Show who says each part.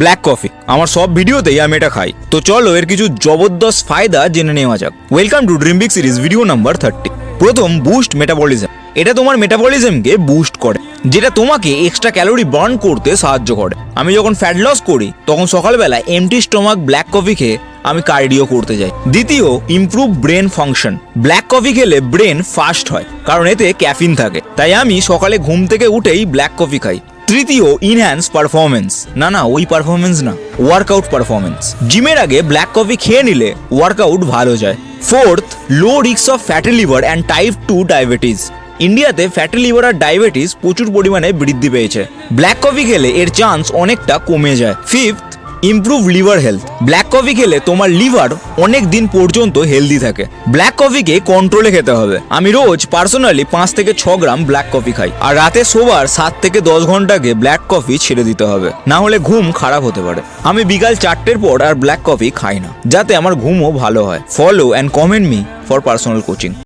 Speaker 1: Black coffee. আমার সব ভিডিওতেই আমি এটা খাই, তো চলো এর কিছু জবরদস্ত ফায়দা জেনে নেওয়া যাক। Welcome to dream big series video number 30। প্রথম, বুস্ট মেটাবলিজম। এটা তোমার মেটাবলিজমকে বুস্ট করে, যেটা তোমাকে এক্সট্রা ক্যালোরি বার্ন করতে সাহায্য করে। আমি যখন ফ্যাট লস করি তখন সকালবেলা এমটি স্টমাক ব্ল্যাক কফি খেয়ে আমি কার্ডিও করতে যাই। দ্বিতীয়, improve brain function. Black coffee খেলে ব্রেন ফাস্ট হয়, কারণ এতে ক্যাফিন থাকে। তাই আমি সকালে ঘুম থেকে উঠেই ব্ল্যাক কফি খাই। তৃতীয়, ইনহ্যান্স পারফরমেন্স। না ওই পারফরমেন্স না, ওয়ার্কআউট পারফরমেন্স। জিমের আগে ব্ল্যাক কফি খেয়ে নিলে ওয়ার্কআউট ভালো যায়। Fourth, low risk of fatty liver and type 2 diabetes. ইন্ডিয়াতে ফ্যাটি লিভার আর ডায়াবেটিস প্রচুর পরিমাণে বৃদ্ধি পেয়েছে। ব্ল্যাক কফি খেলে এর চান্স অনেকটা কমে যায়। Fifth, improve liver health. Black coffee খেলে তোমার লিভার অনেক দিন পর্যন্ত হেলদি থাকে। ব্ল্যাক কফিকে কন্ট্রোলে খেতে হবে। আমি রোজ পার্সোনালি 5 থেকে 6 গ্রাম ব্ল্যাক কফি খাই, আর রাতে শোবার 7 থেকে 10 ঘন্টাকে ব্ল্যাক কফি ছেড়ে দিতে হবে, না হলে ঘুম খারাপ হতে পারে। আমি বিকাল 4টের পর আর ব্ল্যাক কফি খাই না, যাতে আমার ঘুমও ভালো হয়। Follow and comment me for personal coaching.